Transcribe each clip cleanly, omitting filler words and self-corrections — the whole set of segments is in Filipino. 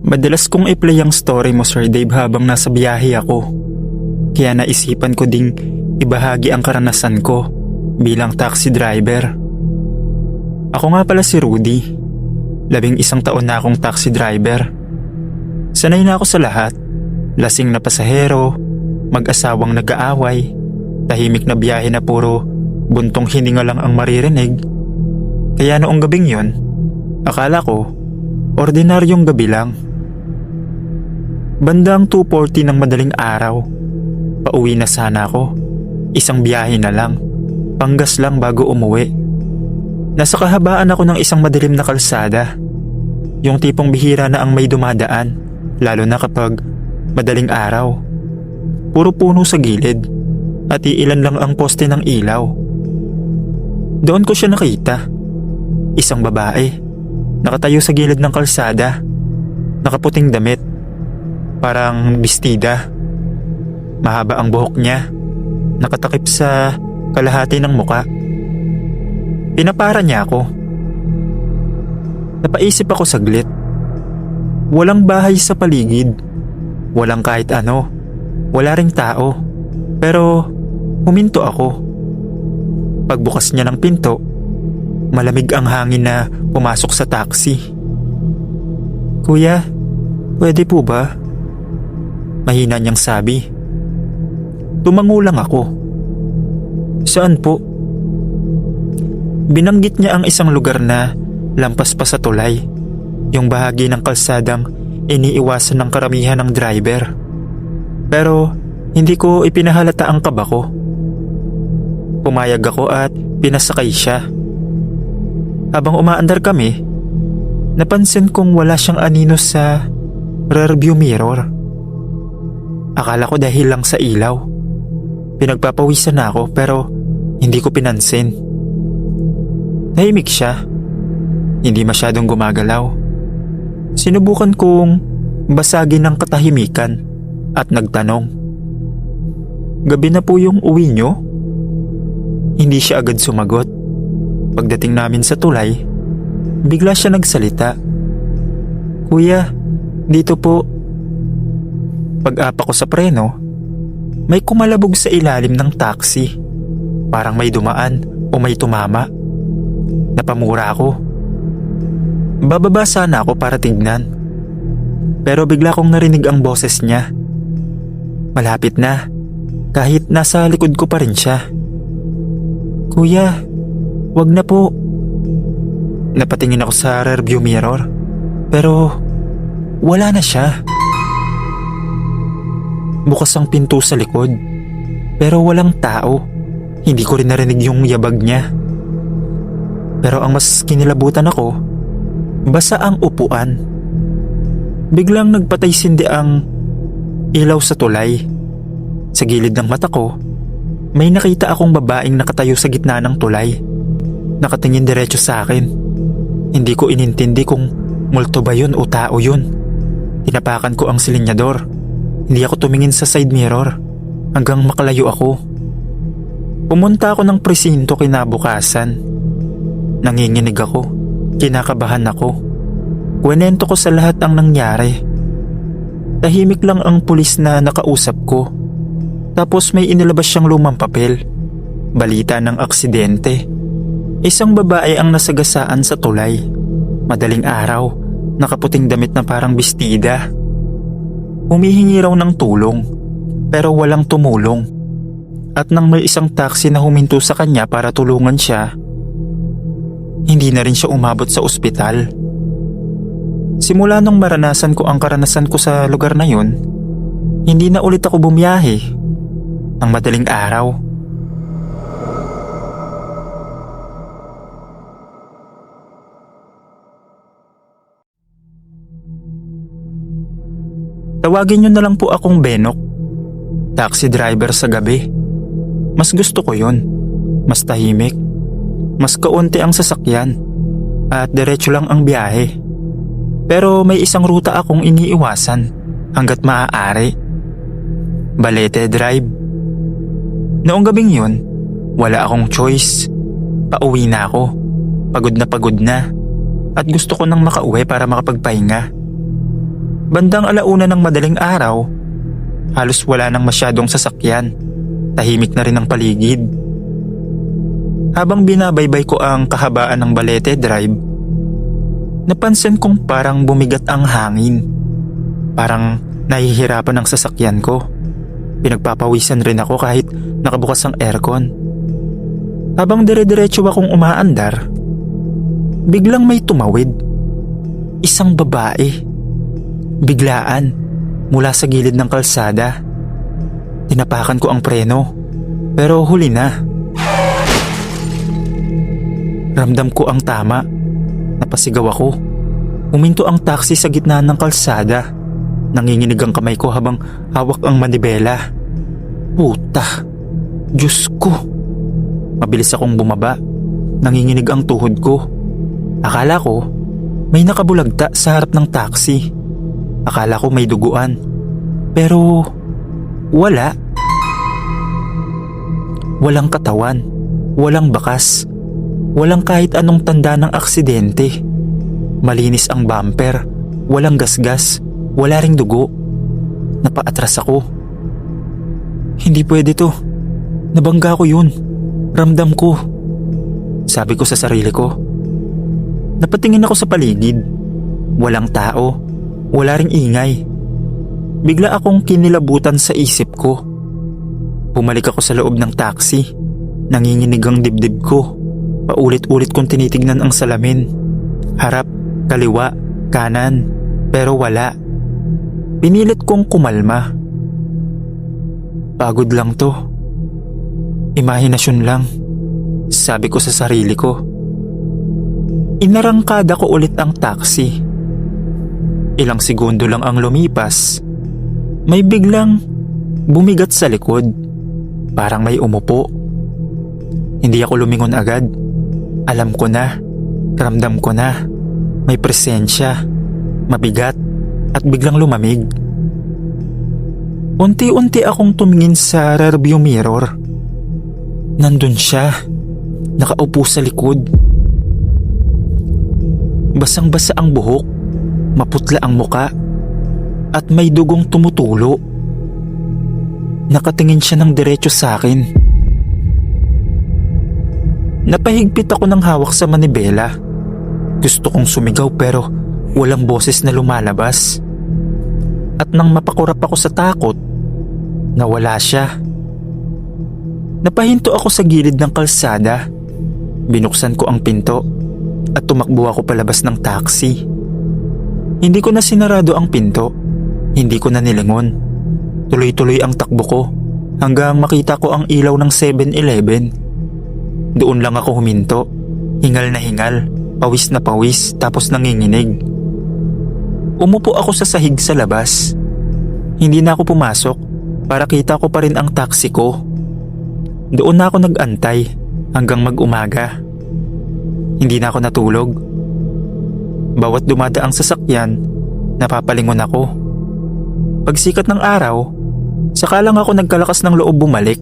Madalas kong i-play ang story mo, Sir Dave, habang nasa biyahe ako. Kaya naisipan ko ding ibahagi ang karanasan ko bilang taxi driver. Ako nga pala si Rudy. 11 taon na akong taxi driver. Sanay na ako sa lahat. Lasing na pasahero, mag-asawang nag-aaway, tahimik na biyahe na puro buntong hininga lang ang maririnig. Kaya noong gabing yon, akala ko ordinaryong gabi lang. Bandang 2:40 ng madaling araw, pauwi na sana ako. Isang biyahe na lang, panggas lang bago umuwi. Nasa kahabaan ako ng isang madilim na kalsada. Yung tipong bihira na ang may dumadaan, lalo na kapag madaling araw. Puro puno sa gilid at iilan lang ang poste ng ilaw. Doon ko siya nakita. Isang babae, nakatayo sa gilid ng kalsada, nakaputing damit, parang bestida. Mahaba ang buhok niya, nakatakip sa kalahati ng muka. Pinapara niya ako. Napaisip ako saglit. Walang bahay sa paligid, walang kahit ano, wala ring tao. Pero huminto ako. Pagbukas niya ng pinto, malamig ang hangin na pumasok sa taxi. "Kuya, pwede po ba?" Mahina niyang sabi. Tumango lang ako. "Saan po?" Binanggit niya ang isang lugar na lampas pa sa tulay, yung bahagi ng kalsadang iniiwasan ng karamihan ng driver. Pero hindi ko ipinahalata ang kaba ko. Pumayag ako at pinasakay siya. Habang umaandar kami, napansin kong wala siyang anino sa rearview mirror. Akala ko dahil lang sa ilaw. Pinagpapawisan na ako pero hindi ko pinansin. Tahimik siya. Hindi masyadong gumagalaw. Sinubukan kong basagin ng katahimikan at nagtanong, "Gabi na po yung uwi nyo?" Hindi siya agad sumagot. Pagdating namin sa tulay, bigla siya nagsalita. "Kuya, dito po." Pag-apa ko sa preno, may kumalabog sa ilalim ng taxi. Parang may dumaan o may tumama. Napamura ako. Bababa sana ako para tignan. Pero bigla kong narinig ang boses niya. Malapit na, kahit nasa likod ko pa rin siya. "Kuya, wag na po." Napatingin ako sa rearview mirror, pero wala na siya. Bukas ang pinto sa likod, pero walang tao. Hindi ko rin narinig yung yabag niya. Pero ang mas kinilabutan ako, basa ang upuan. Biglang nagpatay-sindi ang ilaw sa tulay. Sa gilid ng mata ko, may nakita akong babaeng nakatayo sa gitna ng tulay. Nakatingin diretso sa akin. Hindi ko inintindi kung multo ba yun o tao yun. Tinapakan ko ang silinyador. Hindi ako tumingin sa side mirror hanggang makalayo ako. Pumunta ako ng presinto kinabukasan. Nanginginig ako, kinakabahan ako. Kwento ko sa lahat ang nangyari. Tahimik lang ang pulis na nakausap ko. Tapos may inilabas siyang lumang papel. Balita ng aksidente. Isang babae ang nasagasaan sa tulay. Madaling araw, nakaputing damit na parang bestida. Humihingi raw ng tulong, pero walang tumulong. At nang may isang taxi na huminto sa kanya para tulungan siya, hindi na rin siya umabot sa ospital. Simula nung maranasan ko ang karanasan ko sa lugar na yun, hindi na ulit ako bumiyahe ng madaling araw. Tawagin niyo na lang po akong Benok, taxi driver sa gabi. Mas gusto ko yun, mas tahimik, mas kaunti ang sasakyan, at diretso lang ang biyahe. Pero may isang ruta akong iniiwasan hanggat maaari. Balete Drive. Noong gabing yun, wala akong choice. Pauwi na ako, pagod na, at gusto ko nang makauwi para makapagpahinga. Bandang 1:00 ng madaling araw, halos wala nang masyadong sasakyan. Tahimik na rin ang paligid. Habang binabaybay ko ang kahabaan ng Balete Drive, napansin kong parang bumigat ang hangin. Parang nahihirapan ang sasakyan ko. Pinagpapawisan rin ako kahit nakabukas ang aircon. Habang dire-diretso akong umaandar, biglang may tumawid. Isang babae. Biglaan, mula sa gilid ng kalsada. Tinapakan ko ang preno, pero huli na. Ramdam ko ang tama. Napasigaw ako. Huminto ang taxi sa gitna ng kalsada. Nanginginig ang kamay ko habang hawak ang manibela. Puta! Diyos ko! Mabilis akong bumaba. Nanginginig ang tuhod ko. Akala ko may nakabulagta sa harap ng taxi. Akala ko may duguan. Pero wala. Walang katawan. Walang bakas. Walang kahit anong tanda ng aksidente. Malinis ang bumper. Walang gasgas. Wala ring dugo. Napaatras ako. Hindi pwede to. Nabangga ko yun. Ramdam ko. Sabi ko sa sarili ko. Napatingin ako sa paligid. Walang tao. Wala ring ingay. Bigla akong kinilabutan sa isip ko. Bumalik ako sa loob ng taxi. Nanginginig ang dibdib ko. Paulit-ulit kong tinitignan ang salamin. Harap, kaliwa, kanan. Pero wala. Pinilit kong kumalma. Pagod lang to. Imahinasyon lang. Sabi ko sa sarili ko. Inarangkada ko ulit ang taxi. Ilang segundo lang ang lumipas. May biglang bumigat sa likod. Parang may umupo. Hindi ako lumingon agad. Alam ko na. Ramdam ko na. May presensya. Mabigat. At biglang lumamig. Unti-unti akong tumingin sa rearview mirror. Nandun siya. Nakaupo sa likod. Basang-basa ang buhok. Maputla ang muka. At may dugong tumutulo. Nakatingin siya ng diretso sa akin. Napahigpit ako ng hawak sa manibela. Gusto kong sumigaw pero walang boses na lumalabas. At nang mapakurap ako sa takot, nawala siya. Napahinto ako sa gilid ng kalsada. Binuksan ko ang pinto at tumakbo ako palabas ng taxi. Hindi ko na sinarado ang pinto. Hindi ko na nilingon. Tuloy-tuloy ang takbo ko hanggang makita ko ang ilaw ng 7-Eleven. Doon lang ako huminto. Hingal na hingal, pawis na pawis, tapos nanginginig. Umupo ako sa sahig sa labas. Hindi na ako pumasok para kita ko pa rin ang taxi ko. Doon na ako nag-antay hanggang mag-umaga. Hindi na ako natulog. Bawat dumadaang sasakyan, napapalingon ako. Pagsikat ng araw, saka lang ako nagkalakas ng loob bumalik.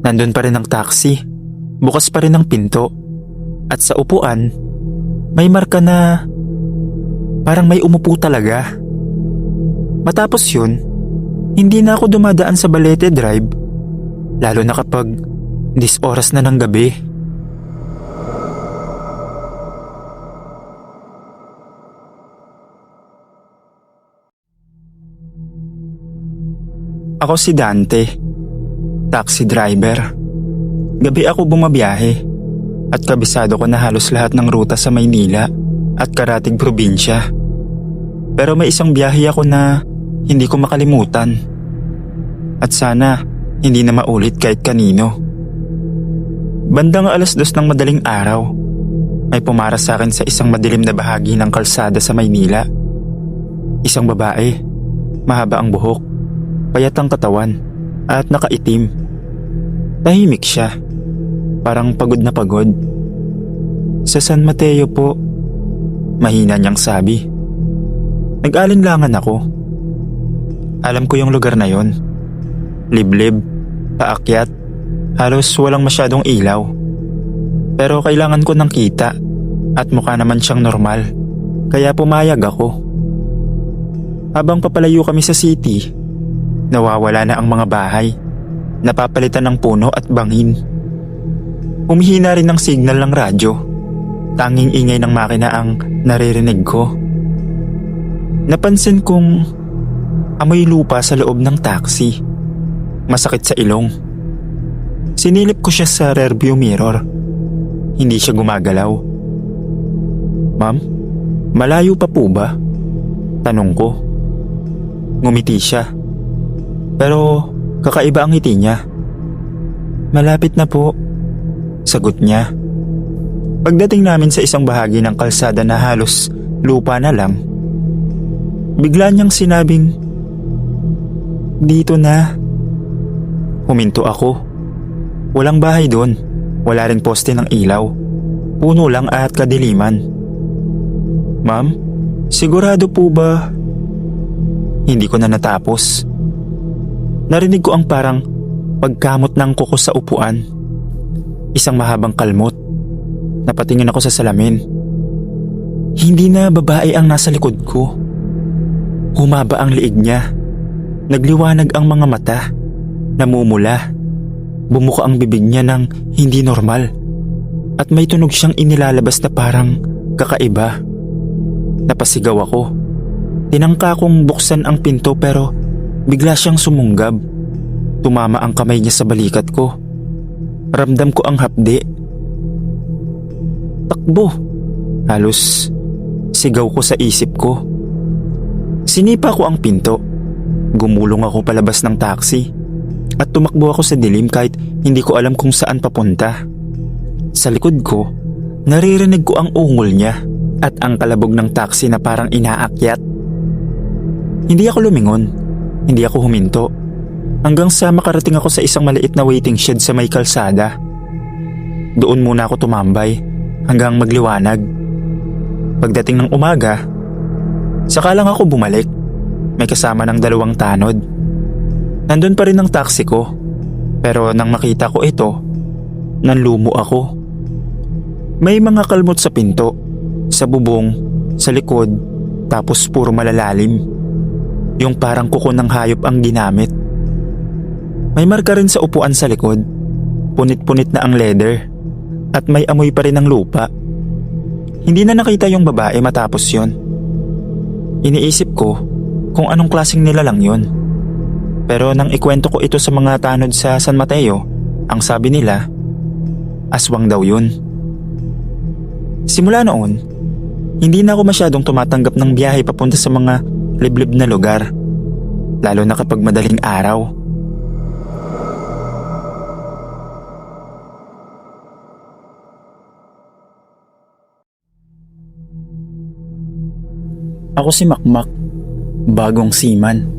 Nandun pa rin ang taxi, bukas pa rin ang pinto, at sa upuan, may marka na parang may umupo talaga. Matapos yun, hindi na ako dumadaan sa Balete Drive, lalo na kapag 10 oras na ng gabi. Ako si Dante, taxi driver. Gabi ako bumabiyahe at kabisado ko na halos lahat ng ruta sa Maynila at karatig probinsya. Pero may isang biyahe ako na hindi ko makalimutan. At sana hindi na maulit kahit kanino. Bandang 2:00 ng madaling araw, may pumara sa akin sa isang madilim na bahagi ng kalsada sa Maynila. Isang babae, mahaba ang buhok, payat ang katawan at nakaitim. Tahimik siya, parang pagod na pagod. Sa San Mateo po, mahina niyang sabi. Nag-alinlangan ako. Alam ko yung lugar na yon. Liblib, paakyat, halos walang masyadong ilaw. Pero kailangan ko ng kita at mukha naman siyang normal, kaya pumayag ako. Habang papalayo kami sa city, nawawala na ang mga bahay. Napapalitan ng puno at bangin. Humihina rin ang signal ng radyo. Tanging ingay ng makina ang naririnig ko. Napansin kong amoy lupa sa loob ng taxi. Masakit sa ilong. Sinilip ko siya sa rearview mirror. Hindi siya gumagalaw. "Ma'am, malayo pa po ba?" Tanong ko. Ngumiti siya. Pero kakaiba ang ngiti niya. "Malapit na po," sagot niya. Pagdating namin sa isang bahagi ng kalsada na halos lupa na lang, bigla niyang sinabing, "Dito na." Huminto ako. Walang bahay doon. Wala ring poste ng ilaw. Puno lang at kadiliman. "Ma'am, sigurado po ba?" Hindi ko na natapos. Narinig ko ang parang pagkamot ng kuko sa upuan. Isang mahabang kalmot. Napatingin ako sa salamin. Hindi na babae ang nasa likod ko. Humaba ang liig niya. Nagliwanag ang mga mata. Namumula. Bumuka ang bibig niya ng hindi normal. At may tunog siyang inilalabas na parang kakaiba. Napasigaw ako. Tinangka kong buksan ang pinto pero bigla siyang sumunggab. Tumama ang kamay niya sa balikat ko. Ramdam ko ang hapdi. "Takbo!" Halos sigaw ko sa isip ko. Sinipa ko ang pinto. Gumulong ako palabas ng taxi. At tumakbo ako sa dilim kahit hindi ko alam kung saan papunta. Sa likod ko, naririnig ko ang ungol niya at ang kalabog ng taxi na parang inaakyat. Hindi ako lumingon. Hindi ako huminto. Hanggang sa makarating ako sa isang maliit na waiting shed sa may kalsada. Doon muna ako tumambay hanggang magliwanag. Pagdating ng umaga, saka lang ako bumalik. May kasama ng 2 tanod. Nandun pa rin ang taxi ko. Pero nang makita ko ito, nanlumo ako. May mga kalmot sa pinto, sa bubong, sa likod, tapos puro malalalim. Yung parang kuko ng hayop ang ginamit. May marka rin sa upuan sa likod. Punit-punit na ang leather. At may amoy pa rin ng lupa. Hindi na nakita yung babae matapos yon. Iniisip ko kung anong klaseng nilalang yon. Pero nang ikwento ko ito sa mga tanod sa San Mateo, ang sabi nila, aswang daw yun. Simula noon, hindi na ako masyadong tumatanggap ng biyahe papunta sa mga liblib na lugar, lalo na kapag madaling araw. Ako si Makmak, bagong seaman.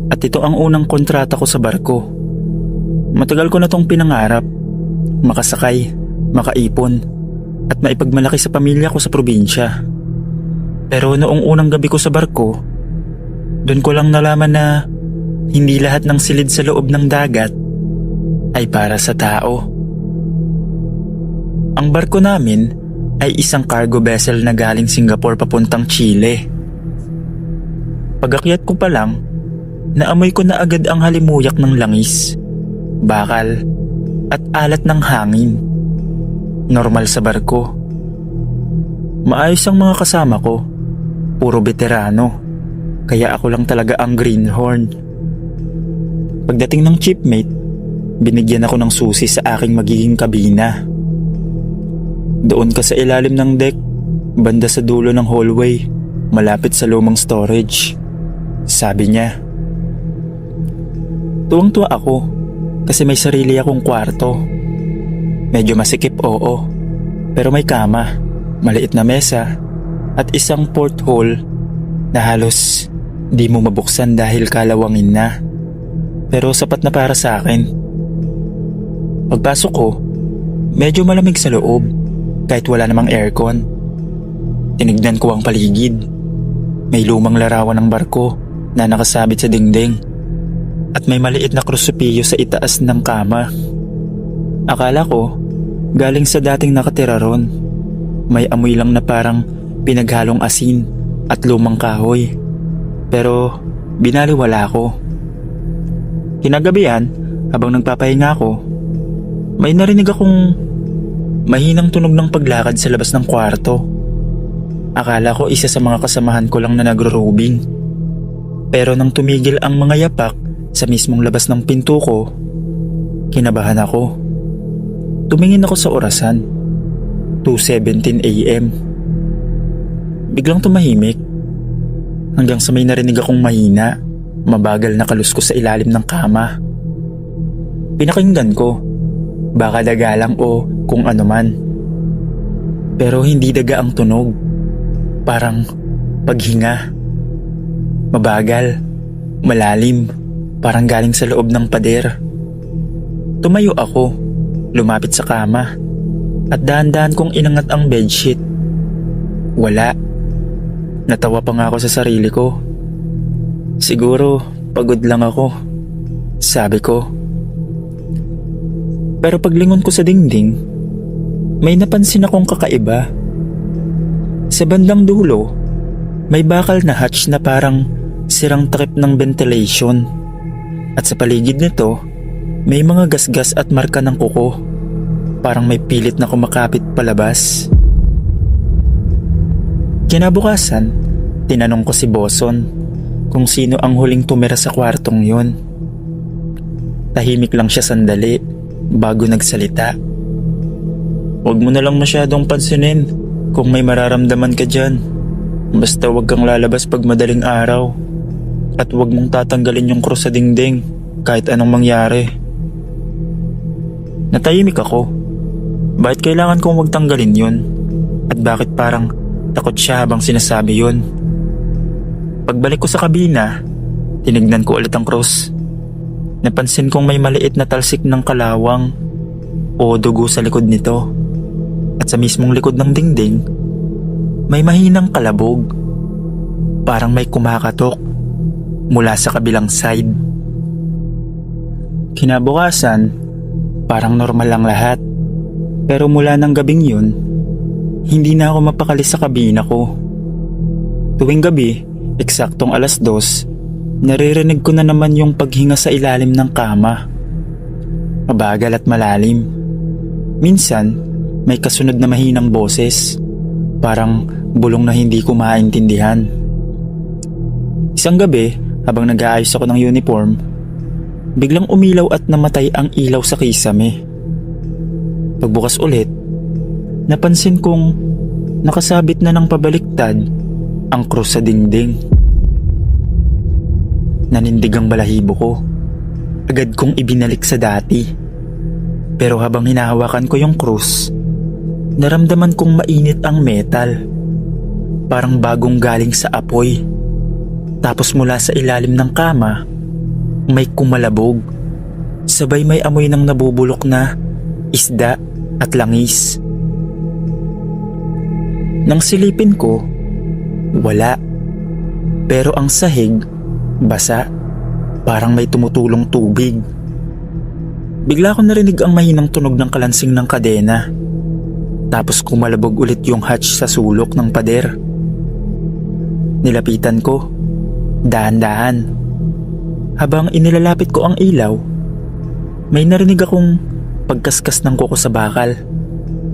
At ito ang unang kontrata ko sa barko. Matagal ko na tong pinangarap. Makasakay, makaipon, at maipagmalaki sa pamilya ko sa probinsya. Pero noong unang gabi ko sa barko, doon ko lang nalaman na hindi lahat ng silid sa loob ng dagat ay para sa tao. Ang barko namin ay isang cargo vessel na galing Singapore papuntang Chile. Pag-akyat ko pa lang, naamoy ko na agad ang halimuyak ng langis, bakal, at alat ng hangin. Normal sa barko. Maayos ang mga kasama ko. Puro veterano. Kaya ako lang talaga ang greenhorn. Pagdating ng shipmate, binigyan ako ng susi sa aking magiging kabina. Doon ka sa ilalim ng deck, banda sa dulo ng hallway, malapit sa lumang storage, sabi niya. Tuwang-tuwa ako kasi may sarili akong kwarto. Medyo masikip, oo, pero may kama, maliit na mesa, at isang porthole na halos di mo mabuksan dahil kalawangin na. Pero sapat na para sa akin. Pagpasok ko, medyo malamig sa loob kahit wala namang aircon. Tinignan ko ang paligid. May lumang larawan ng barko na nakasabit sa dingding. At may maliit na krusipilyo sa itaas ng kama. Akala ko, galing sa dating nakatira ron. May amoy lang na parang pinaghalong asin at lumang kahoy. Pero binaliwala ko. Kinagabihan, habang nagpapahinga ako, may narinig akong mahinang tunog ng paglakad sa labas ng kwarto. Akala ko isa sa mga kasamahan ko lang na nagro-robing. Pero nang tumigil ang mga yapak sa mismong labas ng pinto ko, kinabahan ako. Tumingin ako sa orasan. 2:17 AM. Biglang tumahimik. Hanggang sa may narinig akong mahina, mabagal na kaluskos sa ilalim ng kama. Pinakinggan ko. Baka daga lang o kung ano man. Pero hindi daga ang tunog. Parang paghinga. Mabagal, malalim, parang galing sa loob ng pader. Tumayo ako, lumapit sa kama, at dahan-dahan kong inangat ang bedsheet. Wala. Natawa pa nga ako sa sarili ko. Siguro pagod lang ako, sabi ko. Pero paglingon ko sa dingding, may napansin akong kakaiba. Sa bandang dulo, may bakal na hatch na parang sirang takip ng ventilation. At sa paligid nito, may mga gasgas at marka ng kuko. Parang may pilit na kumakapit palabas. Kinabukasan, tinanong ko si Boson kung sino ang huling tumira sa kwartong yun. Tahimik lang siya sandali bago nagsalita. Huwag mo na lang masyadong pansinin kung may mararamdaman ka dyan. Basta huwag kang lalabas pag madaling araw. At huwag mong tatanggalin yung krus sa dingding kahit anong mangyari. Natahimik ako. Bakit kailangan kong huwag tanggalin yun? At bakit parang takot siya habang sinasabi yun? Pagbalik ko sa kabina, tinignan ko ulit ang krus. Napansin kong may maliit na talsik ng kalawang o dugo sa likod nito. At sa mismong likod ng dingding, may mahinang kalabog. Parang may kumakatok mula sa kabilang side. Kinabukasan, parang normal lang lahat. Pero mula ng gabing yun, hindi na ako mapakali sa kabina ko. Tuwing gabi, eksaktong 2:00, naririnig ko na naman yung paghinga sa ilalim ng kama. Mabagal at malalim. Minsan, may kasunod na mahinang boses. Parang bulong na hindi ko maintindihan. Isang gabi, habang nag-aayos ako ng uniform, biglang umilaw at namatay ang ilaw sa kisame. Pagbukas ulit, napansin kong nakasabit na ng pabaliktad ang krus sa dingding. Nanindig ang balahibo ko. Agad kong ibinalik sa dati. Pero habang hinahawakan ko yung krus, naramdaman kong mainit ang metal. Parang bagong galing sa apoy. Tapos mula sa ilalim ng kama, may kumalabog. Sabay may amoy ng nabubulok na isda at langis. Nang silipin ko, wala. Pero ang sahig, basa, parang may tumutulong tubig. Bigla ko narinig ang mahinang tunog ng kalansing ng kadena. Tapos kumalabog ulit yung hatch sa sulok ng pader. Nilapitan ko, dahan-dahan. Habang inilalapit ko ang ilaw, may narinig akong pagkaskas ng kuko sa bakal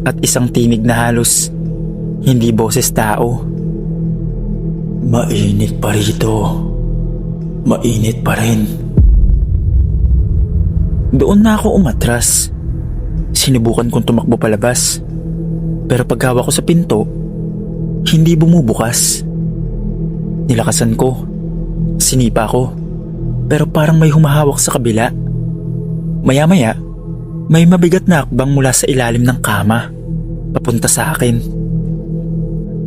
at isang tinig na halos hindi boses tao. Mainit pa rito. Mainit pa rin. Doon na ako umatras. Sinubukan kong tumakbo palabas. Pero paghawak ko sa pinto, hindi bumubukas. Nilakasan ko. Sinipa ko. Pero parang may humahawak sa kabila. Maya-maya, may mabigat na akbang mula sa ilalim ng kama, papunta sa akin.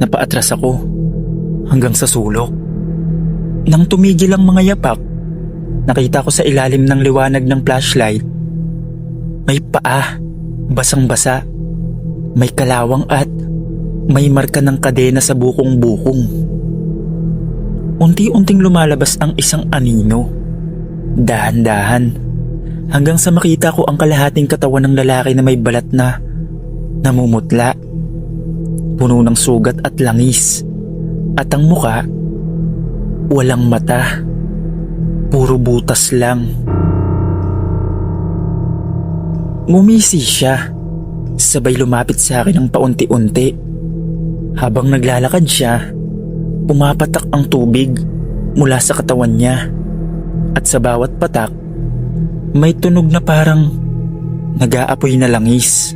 Napaatras ako hanggang sa sulok. Nang tumigil ang mga yapak, nakita ko sa ilalim ng liwanag ng flashlight, may paa, basang-basa, may kalawang at may marka ng kadena sa bukong-bukong. Unti-unting lumalabas ang isang anino. Dahan-dahan, hanggang sa makita ko ang kalahating katawan ng lalaki na may balat na namumutla, puno ng sugat at langis. At ang muka, Walang mata. Puro butas lang. Ngumisi siya. Sabay lumapit sa akin ng paunti-unti. Habang naglalakad siya, pumapatak ang tubig mula sa katawan niya. At sa bawat patak, may tunog na parang nag-aapoy na langis.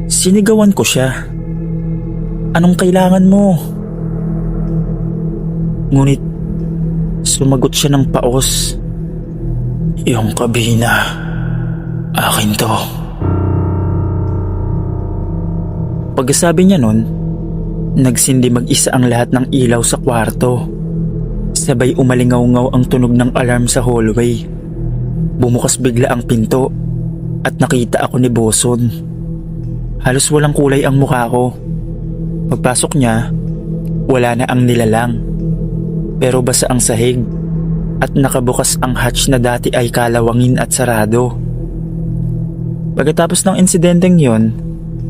Sinigawan ko siya. Anong kailangan mo? Ngunit sumagot siya ng paos. Yung kabina, akin to. Pagkasabi niya nun, nagsindi mag-isa ang lahat ng ilaw sa kwarto. Sabay umalingaw-ngaw ang tunog ng alarm sa hallway. Bumukas bigla ang pinto at nakita ako ni Boson. Halos walang kulay ang mukha ko. Pagpasok niya, wala na ang nilalang. Pero basa ang sahig at nakabukas ang hatch na dati ay kalawangin at sarado. Pagkatapos ng insidenteng yon,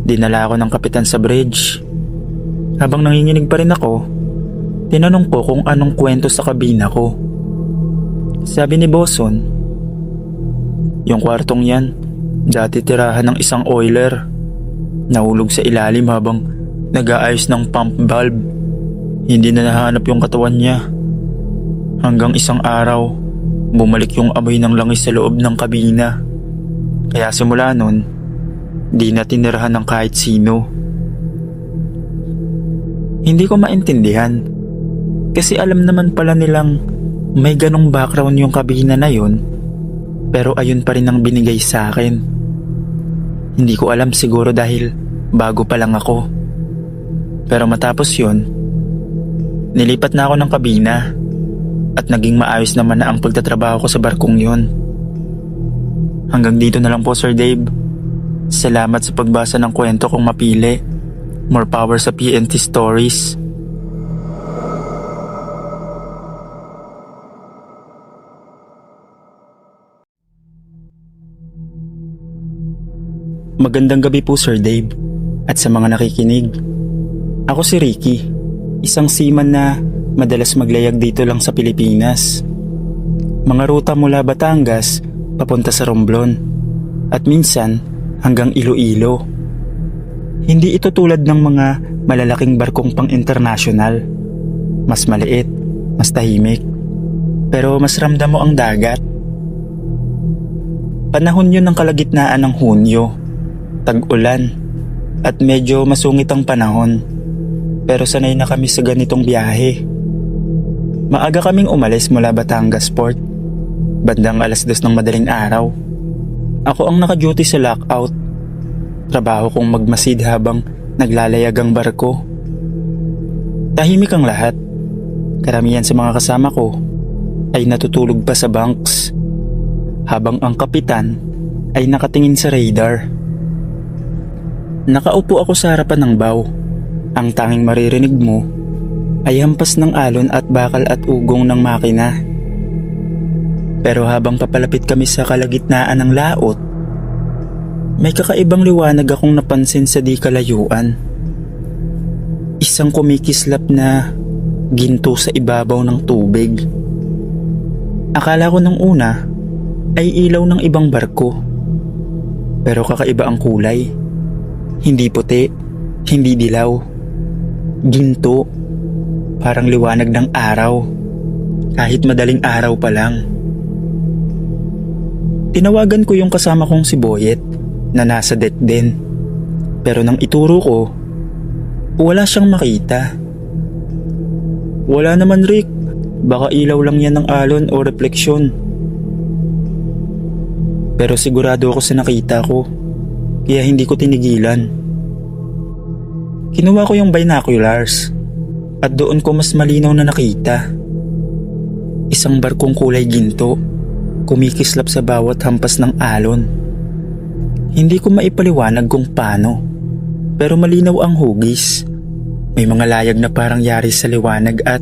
dinala ako ng kapitan sa bridge. Habang nanginginig pa rin ako, tinanong ko kung anong kwento sa kabina ko. Sabi ni Boson, yung kwartong yan, dati tirahan ng isang oiler. Nahulog sa ilalim habang nag-aayos ng pump valve. Hindi na nahanap yung katawan niya. Hanggang isang araw, bumalik yung amoy ng langis sa loob ng kabina. Kaya simula nun, di na tinirahan ng kahit sino. Hindi ko maintindihan. Kasi alam naman pala nilang may ganong background yung kabina na yun. Pero ayun pa rin ang binigay sa akin. Hindi ko alam, siguro dahil bago pa lang ako. Pero matapos yun, nilipat na ako ng kabina at naging maayos naman na ang pagtatrabaho ko sa barkong yun. Hanggang dito na lang po, Sir Dave. Salamat sa pagbasa ng kwento kong mapili. More power sa PNT Stories. Magandang gabi po, Sir Dave, at sa mga nakikinig. Ako si Ricky, isang seaman na madalas maglayag dito lang sa Pilipinas. Mga ruta mula Batangas papunta sa Romblon at minsan hanggang Iloilo. Hindi ito tulad ng mga malalaking barkong pang-internasyonal. Mas maliit, mas tahimik, pero mas ramdam mo ang dagat. Panahon yun ng kalagitnaan ng Hunyo, tag-ulan, at medyo masungit ang panahon. Pero sanay na kami sa ganitong biyahe. Maaga kaming umalis mula Batangas Port, bandang 2:00 ng madaling araw. Ako ang naka-duty sa lockout. Trabaho kong magmasid habang naglalayag ang barko. Tahimik ang lahat. Karamihan sa mga kasama ko ay natutulog pa sa bunks, habang ang kapitan ay nakatingin sa radar. Nakaupo ako sa harapan ng bow. Ang tanging maririnig mo ay hampas ng alon at bakal at ugong ng makina. Pero habang papalapit kami sa kalagitnaan ng laot, may kakaibang liwanag akong napansin sa di kalayuan. Isang kumikislap na ginto sa ibabaw ng tubig. Akala ko nung una ay ilaw ng ibang barko. Pero kakaiba ang kulay. Hindi puti, hindi dilaw. Ginto, parang liwanag ng araw. Kahit madaling araw pa lang. Tinawagan ko yung kasama kong si Boyet na nasa deck din. Pero nang ituro ko, wala siyang makita. Wala naman, Rick. Baka ilaw lang yan ng alon o refleksyon. Pero sigurado ako sa nakita ko, kaya hindi ko tinigilan. Kinuha ko yung binoculars at doon ko mas malinaw na nakita. Isang barkong kulay ginto, kumikislap sa bawat hampas ng alon. Hindi ko maipaliwanag kung paano, pero malinaw ang hugis. May mga layag na parang yari sa liwanag at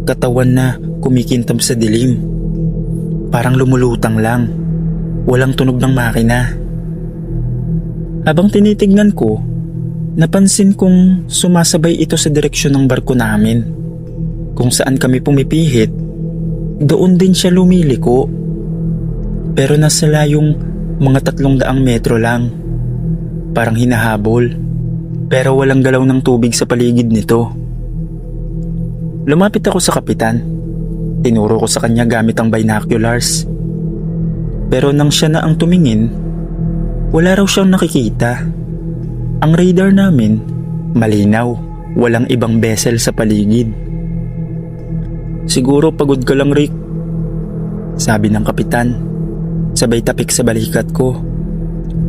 katawan na kumikintab sa dilim. Parang lumulutang lang, walang tunog ng makina. Habang tinitignan ko, napansin kong sumasabay ito sa direksyon ng barko namin. Kung saan kami pumipihit, doon din siya lumiliko. Pero nasa layong mga 300 metro lang. Parang hinahabol. Pero walang galaw ng tubig sa paligid nito. Lumapit ako sa kapitan. Tinuro ko sa kanya gamit ang binoculars. Pero nang siya na ang tumingin, wala raw siyang nakikita. Ang radar namin, malinaw, walang ibang vessel sa paligid. Siguro pagod ka lang, Rick, sabi ng kapitan, sabay tapik sa balikat ko.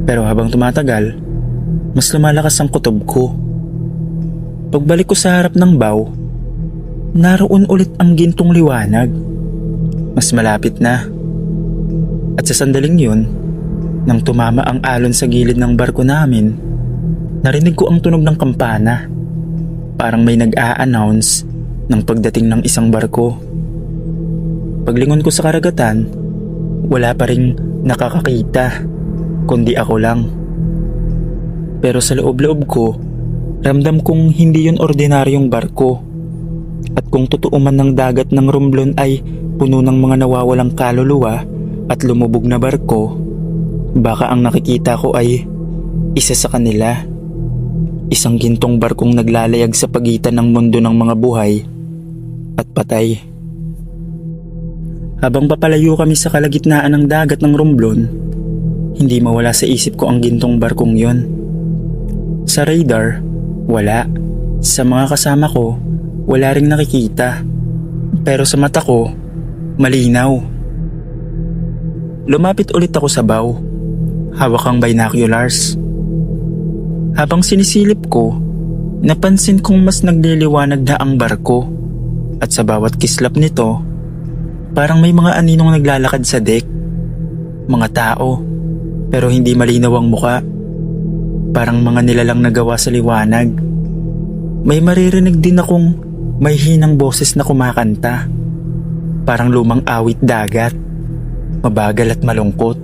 Pero habang tumatagal, mas lumalakas ang kutob ko. Pagbalik ko sa harap ng bow, naroon ulit ang gintong liwanag. Mas malapit na. At sa sandaling yun, nang tumama ang alon sa gilid ng barko namin, narinig ko ang tunog ng kampana. Parang may nag-a-announce ng pagdating ng isang barko. Paglingon ko sa karagatan, wala pa ring nakakakita, kundi ako lang. Pero sa loob-loob ko, ramdam kong hindi yun ordinaryong barko. At kung totoo man ng dagat ng Romblon ay puno ng mga nawawalang kaluluwa at lumubog na barko, baka ang nakikita ko ay isa sa kanila. Isang gintong barkong naglalayag sa pagitan ng mundo ng mga buhay at patay. Habang papalayo kami sa kalagitnaan ng dagat ng Romblon, hindi mawala sa isip ko ang gintong barkong yon. Sa radar, wala. Sa mga kasama ko, wala ring nakikita. Pero sa mata ko, malinaw. Lumapit ulit ako sa bow, hawak ang binoculars. Habang sinisilip ko, napansin kong mas nagliliwanag na ang barko. At sa bawat kislap nito, parang may mga aninong naglalakad sa deck. Mga tao, pero hindi malinaw ang muka. Parang mga nilalang nagawa sa liwanag. May maririnig din akong may hinang boses na kumakanta. Parang lumang awit dagat, mabagal at malungkot.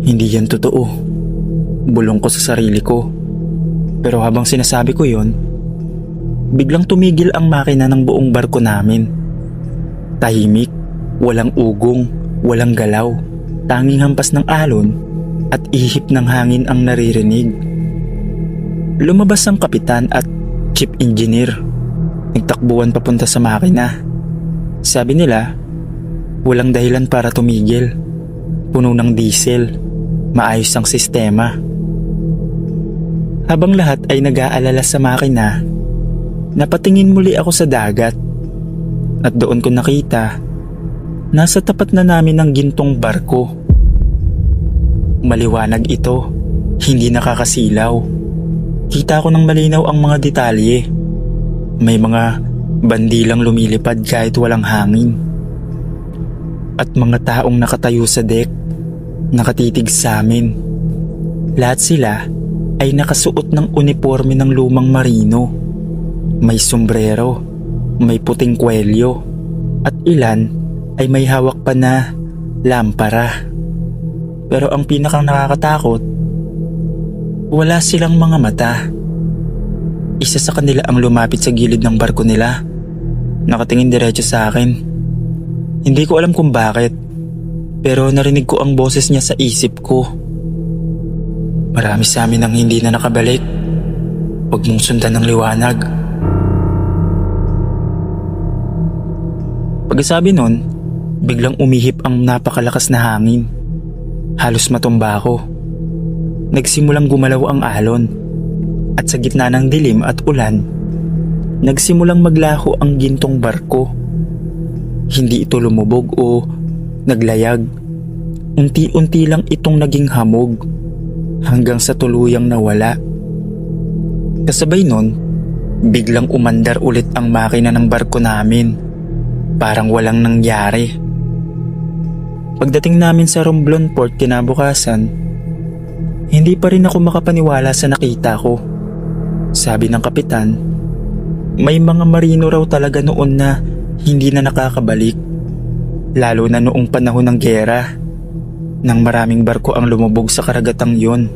Hindi yan totoo. Bulong ko sa sarili ko. Pero habang sinasabi ko yon, biglang tumigil ang makina ng buong barko namin. Tahimik, walang ugong, walang galaw. Tanging hampas ng alon at ihip ng hangin ang naririnig. Lumabas ang kapitan at chief engineer. Nagtakbuhan papunta sa makina. Sabi nila, walang dahilan para tumigil. Puno ng diesel. Maayos ang sistema. Habang lahat ay nag-aalala sa makina, napatingin muli ako sa dagat. At doon ko nakita, nasa tapat na namin ang gintong barko. Maliwanag ito, hindi nakakasilaw. Kita ko ng malinaw ang mga detalye. May mga bandilang lumilipad kahit walang hangin. At mga taong nakatayo sa deck, nakatitig sa amin. Lahat sila ay nakasuot ng uniforme ng lumang marino. May sombrero, may puting kwelyo, at ilan ay may hawak pa na lampara. Pero ang pinakang nakakatakot, wala silang mga mata. Isa sa kanila ang lumapit sa gilid ng barko nila. Nakatingin diretso sa akin. Hindi ko alam kung bakit, pero narinig ko ang boses niya sa isip ko. Marami sa amin ang hindi na nakabalik. Huwag mong sundan ng liwanag. Pagkasabi nun, biglang umihip ang napakalakas na hangin. Halos matumba ako. Nagsimulang gumalaw ang alon. At sa gitna ng dilim at ulan, nagsimulang maglaho ang gintong barko. Hindi ito lumubog o naglayag. Unti-unti lang itong naging hamog hanggang sa tuluyang nawala. Kasabay nun, biglang umandar ulit ang makina ng barko namin. Parang walang nangyari. Pagdating namin sa Romblon Port kinabukasan, hindi pa rin ako makapaniwala sa nakita ko. Sabi ng kapitan, may mga marino raw talaga noon na hindi na nakakabalik. Lalo na noong panahon ng giyera, nang maraming barko ang lumubog sa karagatang yun.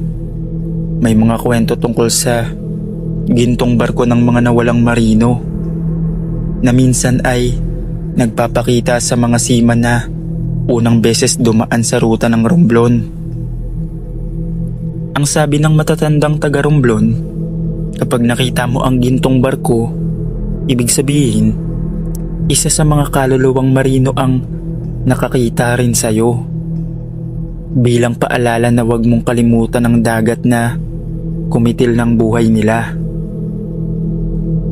May mga kwento tungkol sa gintong barko ng mga nawalang marino na minsan ay nagpapakita sa mga seaman na unang beses dumaan sa ruta ng Romblon. Ang sabi ng matatandang taga Romblon, kapag nakita mo ang gintong barko, ibig sabihin, isa sa mga kaluluwang marino ang nakakita rin sa'yo. Bilang paalala na huwag mong kalimutan ang dagat na kumitil ng buhay nila.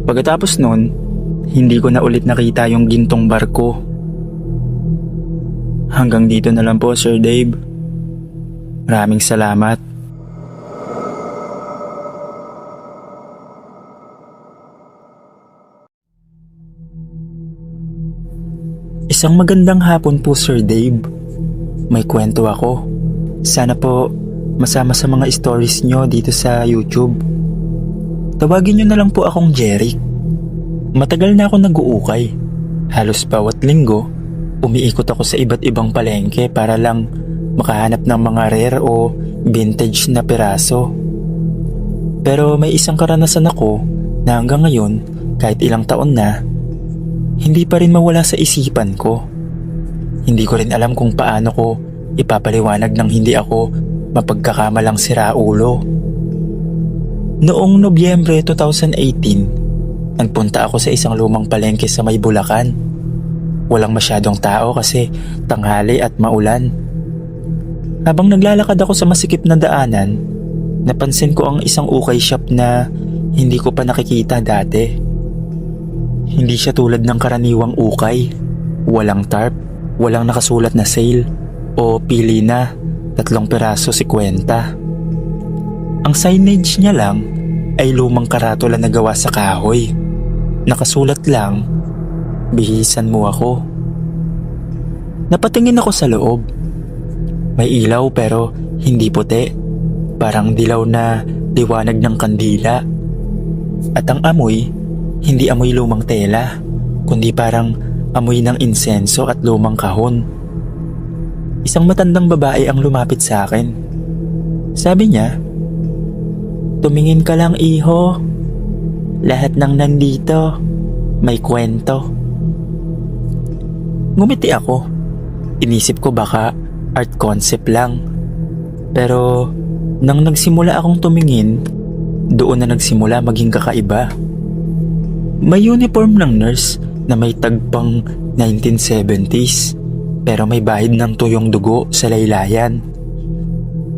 Pagkatapos nun, hindi ko na ulit nakita yung gintong barko. Hanggang dito na lang po, Sir Dave. Maraming salamat. Isang magandang hapon po, Sir Dave. May kwento ako. Sana po masama sa mga stories nyo dito sa YouTube. Tawagin nyo na lang po akong Jeric. Matagal na ako nag-uukay. Halos bawat linggo, umiikot ako sa iba't ibang palengke para lang makahanap ng mga rare o vintage na piraso. Pero may isang karanasan ako na hanggang ngayon, kahit ilang taon na, hindi pa rin mawala sa isipan ko. Hindi ko rin alam kung paano ko ipapaliwanag nang hindi ako mapagkakamalang siraulo. Noong Nobyembre 2018, nagpunta ako sa isang lumang palengke sa may Bulacan. Walang masyadong tao kasi tanghali at maulan. Habang naglalakad ako sa masikip na daanan, napansin ko ang isang ukay shop na hindi ko pa nakikita dati. Hindi siya tulad ng karaniwang ukay. Walang tarp, walang nakasulat na sale o pili na 3 piraso 50. Ang signage niya lang ay lumang karatula na gawa sa kahoy. Nakasulat lang, bihisan mo ako. Napatingin ako sa loob. May ilaw pero hindi puti. Parang dilaw na liwanag ng kandila. At ang amoy, hindi amoy lumang tela, kundi parang amoy ng insenso at lumang kahon. Isang matandang babae ang lumapit sa akin. Sabi niya, "Tumingin ka lang, iho. Lahat ng nandito may kwento." Ngumiti ako. Inisip ko baka art concept lang. Pero nang nagsimula akong tumingin, doon na nagsimula maging kakaiba. May uniform ng nurse na may tagpang 1970s pero may bahid ng tuyong dugo sa laylayan.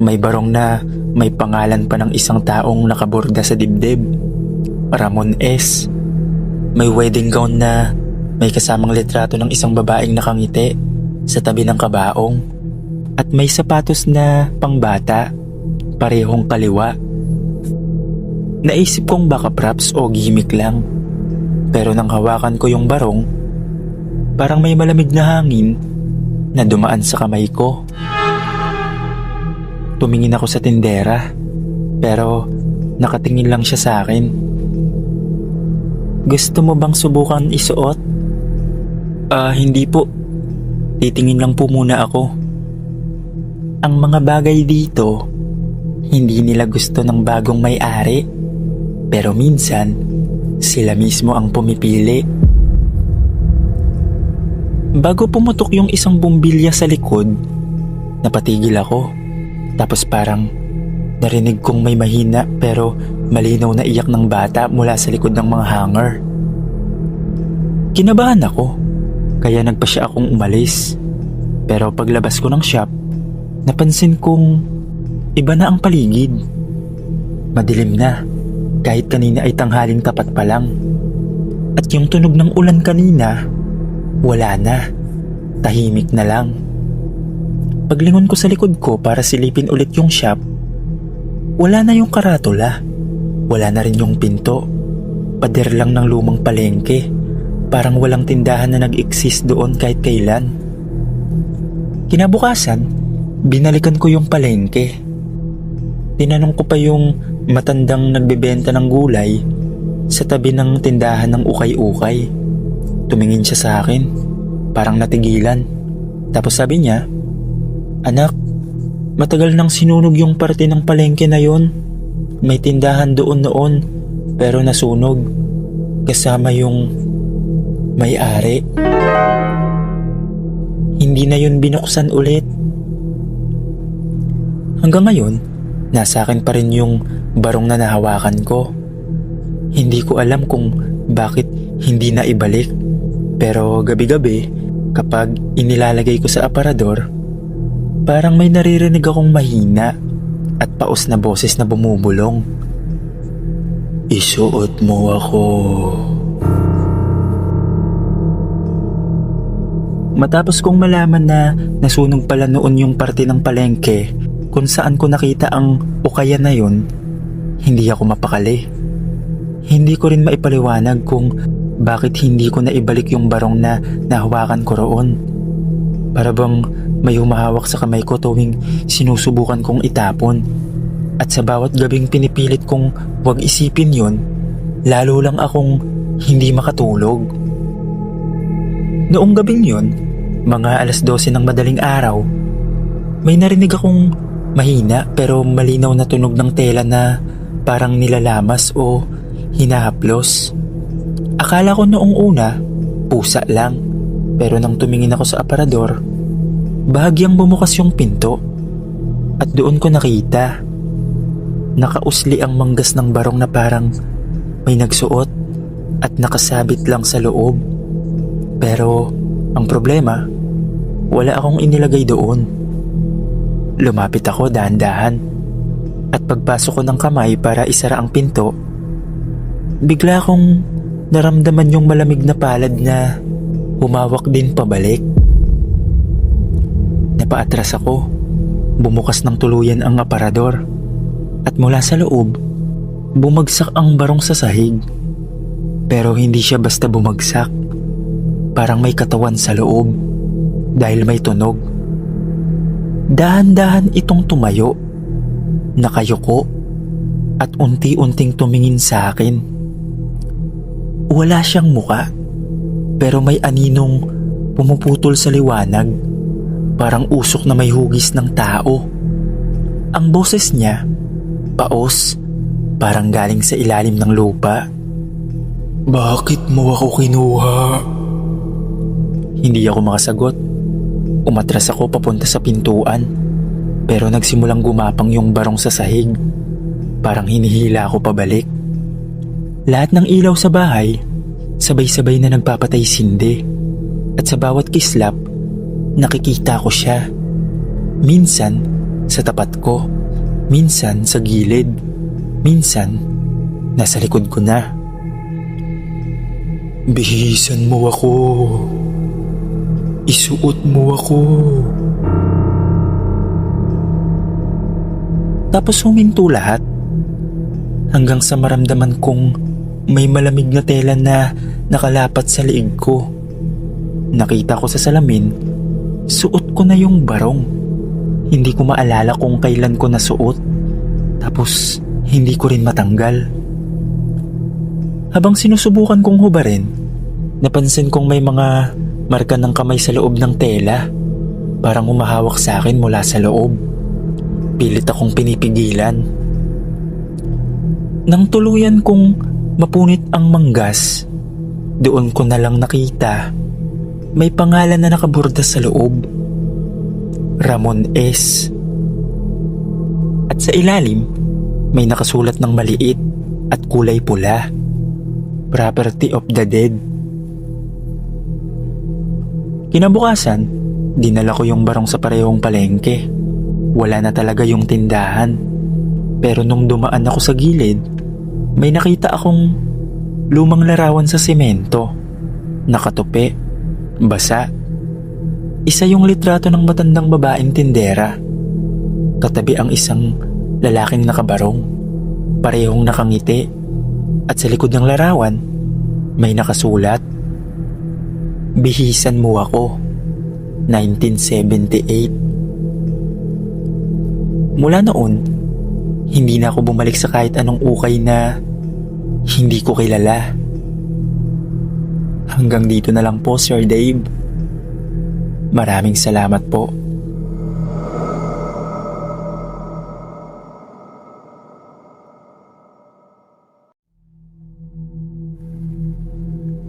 May barong na may pangalan pa ng isang taong nakaborda sa dibdib, Ramon S. May wedding gown na may kasamang litrato ng isang babaeng nakangiti sa tabi ng kabaong. At may sapatos na pangbata, parehong kaliwa. Naisip kong baka props o gimmick lang. Pero nang hawakan ko yung barong, parang may malamig na hangin na dumaan sa kamay ko. Tumingin ako sa tindera, pero nakatingin lang siya sa akin. "Gusto mo bang subukan isuot?" Hindi po. Titingin lang po muna ako. Ang mga bagay dito, hindi nila gusto ng bagong may-ari. Pero minsan, sila mismo ang pumipili. Bago pumutok yung isang bumbilya sa likod, napatigil ako. Tapos parang narinig kong may mahina pero malinaw na iyak ng bata mula sa likod ng mga hanger. Kinabahan ako, kaya nagpa siya akong umalis. Pero paglabas ko ng shop, napansin kong iba na ang paligid. Madilim na, kahit kanina ay tanghaling tapat pa lang. At yung tunog ng ulan kanina, wala na. Tahimik na lang. Paglingon ko sa likod ko para silipin ulit yung shop, wala na yung karatula. Wala na rin yung pinto. Pader lang ng lumang palengke. Parang walang tindahan na nag-exist doon kahit kailan. Kinabukasan, binalikan ko yung palengke. Tinanong ko pa yung matandang nagbebenta ng gulay sa tabi ng tindahan ng ukay-ukay. Tumingin siya sa akin, parang natigilan. Tapos sabi niya, "Anak, matagal nang sinunog yung parte ng palengke na yon. May tindahan doon noon, pero nasunog kasama yung may-ari. Hindi na yun binuksan ulit. Hanggang ngayon, nasa akin pa rin yung barong na nahawakan ko. Hindi ko alam kung bakit hindi na ibalik. Pero gabi-gabi, kapag inilalagay ko sa aparador, parang may naririnig akong mahina at paos na boses na bumubulong. Isuot mo ako. Matapos kong malaman na nasunog pala noon yung parte ng palengke kung saan ko nakita ang ukaya na yun, hindi ako mapakali. Hindi ko rin maipaliwanag kung bakit hindi ko na ibalik yung barong na nahawakan ko roon. Para bang may humahawak sa kamay ko tuwing sinusubukan kong itapon. At sa bawat gabing pinipilit kong huwag isipin yun, lalo lang akong hindi makatulog. Noong gabing yun, mga 12:00 ng madaling araw, may narinig akong mahina pero malinaw na tunog ng tela na parang nilalamas o hinahaplos. Akala ko noong una, pusa lang. Pero nang tumingin ako sa aparador, bahagyang bumukas yung pinto. At doon ko nakita, nakausli ang manggas ng barong na parang may nagsuot at nakasabit lang sa loob. Pero ang problema, wala akong inilagay doon. Lumapit ako dahan-dahan at pagpasok ko ng kamay para isara ang pinto, bigla akong naramdaman yung malamig na palad na humawak din pabalik. Napaatras ako, bumukas ng tuluyan ang aparador at mula sa loob, bumagsak ang barong sa sahig. Pero hindi siya basta bumagsak, parang may katawan sa loob dahil may tunog. Dahan-dahan itong tumayo, nakayuko at unti-unting tumingin sa akin. Wala siyang muka, pero may aninong pumuputol sa liwanag, parang usok na may hugis ng tao. Ang boses niya, paos, parang galing sa ilalim ng lupa. Bakit mo ako kinuha? Hindi ako makasagot. Umatras ako papunta sa pintuan, pero nagsimulang gumapang yung barong sa sahig. Parang hinihila ako pabalik. Lahat ng ilaw sa bahay, sabay-sabay na nagpapatay sindi. At sa bawat kislap, nakikita ko siya. Minsan sa tapat ko, minsan sa gilid, minsan nasa likod ko na. Bihisan mo ako. Isuot mo ako. Tapos huminto lahat hanggang sa maramdaman kong may malamig na tela na nakalapat sa liig ko. Nakita ko sa salamin, suot ko na yung barong. Hindi ko maalala kung kailan ko nasuot, tapos hindi ko rin matanggal. Habang sinusubukan kong hubarin, napansin kong may mga marka ng kamay sa loob ng tela. Parang humahawak sa akin mula sa loob. Pilit akong pinipigilan. Nang tuluyan kong mapunit ang manggas, doon ko na lang nakita may pangalan na nakaborda sa loob. Ramon S. At sa ilalim, may nakasulat ng maliit at kulay pula. Property of the dead. Kinabukasan, dinala ko yung barong sa parehong palengke. Wala na talaga yung tindahan. Pero nung dumaan ako sa gilid, may nakita akong lumang larawan sa semento. Nakatupi, basa. Isa yung litrato ng matandang babaeng tindera. Katabi ang isang lalaking nakabarong. Parehong nakangiti. At sa likod ng larawan, may nakasulat, Bihisan mo ako, 1978. Mula noon, hindi na ako bumalik sa kahit anong ukay na hindi ko kilala. Hanggang dito na lang po, Sir Dave. Maraming salamat po.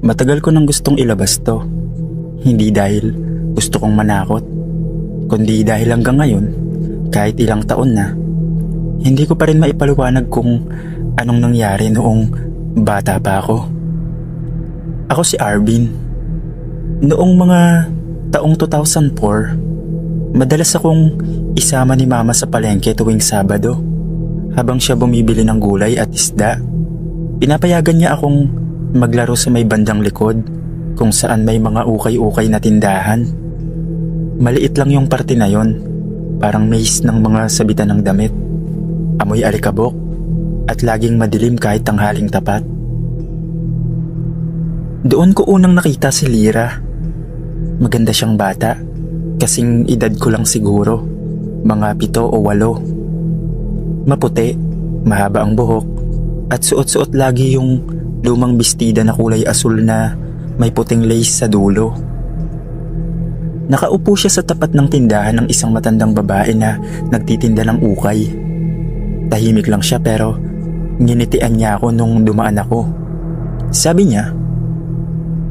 Matagal ko nang gustong ilabas to. Hindi dahil gusto kong manakot, kundi dahil hanggang ngayon, kahit ilang taon na, hindi ko pa rin maipaliwanag kung anong nangyari noong bata pa ako. Ako si Arvin. Noong mga taong 2004, madalas akong isama ni Mama sa palengke tuwing Sabado. Habang siya bumibili ng gulay at isda, pinapayagan niya akong maglaro sa may bandang likod kung saan may mga ukay-ukay na tindahan. Maliit lang yung parte na yon, parang maze ng mga sabitan ng damit. Amoy alikabok at laging madilim kahit tanghaling tapat. Doon ko unang nakita si Lyra. Maganda siyang bata, kasing edad ko lang siguro, mga 7 o 8. Maputi, mahaba ang buhok, at suot-suot lagi yung lumang bestida na kulay asul na may puting lace sa dulo. Nakaupo siya sa tapat ng tindahan ng isang matandang babae na nagtitinda ng ukay. Tahimik lang siya pero nginitian niya ako nung dumaan ako. Sabi niya,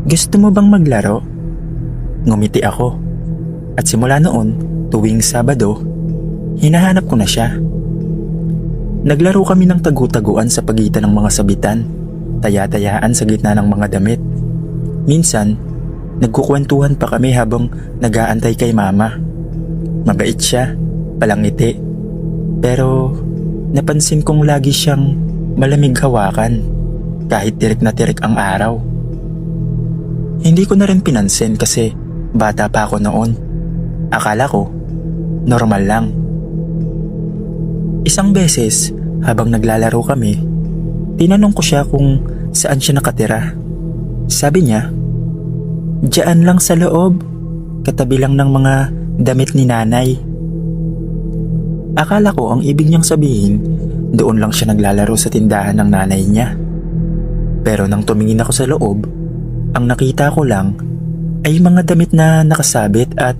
"Gusto mo bang maglaro?" Ngumiti ako. At simula noon, tuwing Sabado, hinahanap ko na siya. Naglaro kami ng tagu-taguan sa pagitan ng mga sabitan, taya-tayaan sa gitna ng mga damit. Minsan, nagkukwentuhan pa kami habang nag-aantay kay Mama. Mabait siya, palangiti. Pero napansin kong lagi siyang malamig hawakan kahit tirik na tirik ang araw. Hindi ko na rin pinansin kasi bata pa ako noon. Akala ko, normal lang. Isang beses, habang naglalaro kami, tinanong ko siya kung saan siya nakatira. Sabi niya, "Diyan lang sa loob, katabi lang ng mga damit ni nanay." Akala ko ang ibig niyang sabihin, doon lang siya naglalaro sa tindahan ng nanay niya. Pero nang tumingin ako sa loob, ang nakita ko lang ay mga damit na nakasabit at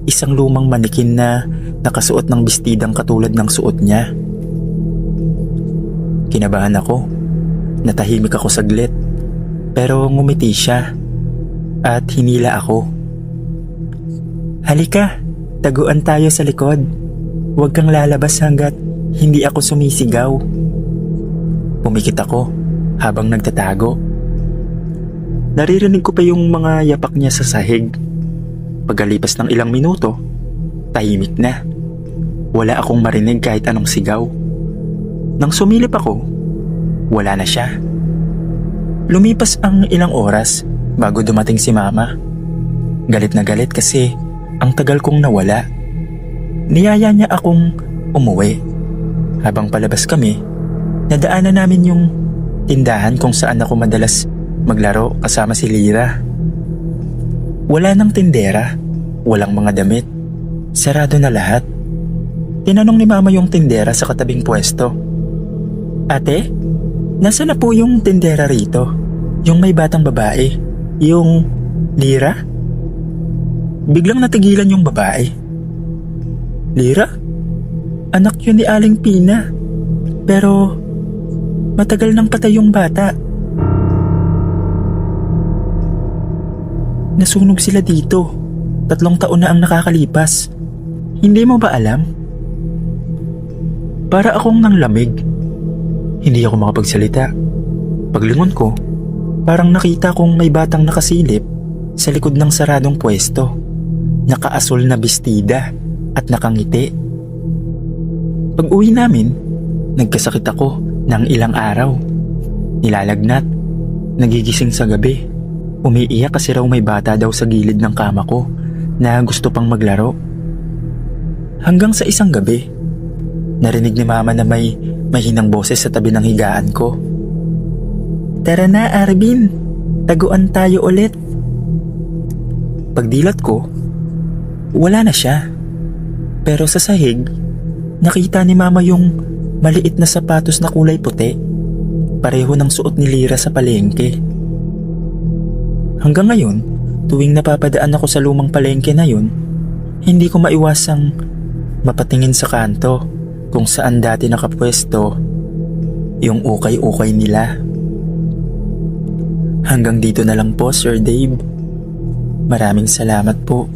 isang lumang manikin na nakasuot ng bestidang katulad ng suot niya. Kinabahan ako. Natahimik ako saglit. Pero ngumiti siya at hinila ako. "Halika, taguan tayo sa likod. Huwag kang lalabas hanggat hindi ako sumisigaw." Pumikit ako habang nagtatago. Naririnig ko pa yung mga yapak niya sa sahig. Pagkalipas ng ilang minuto, tahimik na. Wala akong marinig kahit anong sigaw. Nang sumilip ako, wala na siya. Lumipas ang ilang oras bago dumating si Mama. Galit na galit kasi ang tagal kong nawala. Niyaya niya akong umuwi. Habang palabas kami, nadaanan namin yung tindahan kung saan ako madalas maglaro kasama si Lyra. Wala nang tindera, walang mga damit. Sarado na lahat. Tinanong ni Mama yung tindera sa katabing pwesto. "Ate, nasaan na po yung tindera rito? Yung may batang babae? Yung Lyra?" Biglang natigilan yung babae. "Lyra? Anak yun ni Aling Pina. Pero matagal nang patay yung bata. Nasunog sila dito. 3 taon na ang nakakalipas. Hindi mo ba alam?" Para akong nanglamig. Hindi ako makapagsalita. Paglingon ko, parang nakita kong may batang nakasilip sa likod ng saradong pwesto. Nakaasul na bestida at nakangiti. Pag-uwi namin, nagkasakit ako ng ilang araw. Nilalagnat, nagigising sa gabi. Umiiyak kasi raw may bata daw sa gilid ng kama ko na gusto pang maglaro. Hanggang sa isang gabi, narinig ni Mama na may mahinang boses sa tabi ng higaan ko. "Tara na, Arvin, taguan tayo ulit." Pagdilat ko, wala na siya. Pero sa sahig, nakita ni Mama yung maliit na sapatos na kulay puti. Pareho ng suot ni Lyra sa palengke. Hanggang ngayon, tuwing napapadaan ako sa lumang palengke na yun, hindi ko maiwasang mapatingin sa kanto kung saan dati nakapwesto yung ukay-ukay nila. Hanggang dito na lang po, Sir Dave. Maraming salamat po.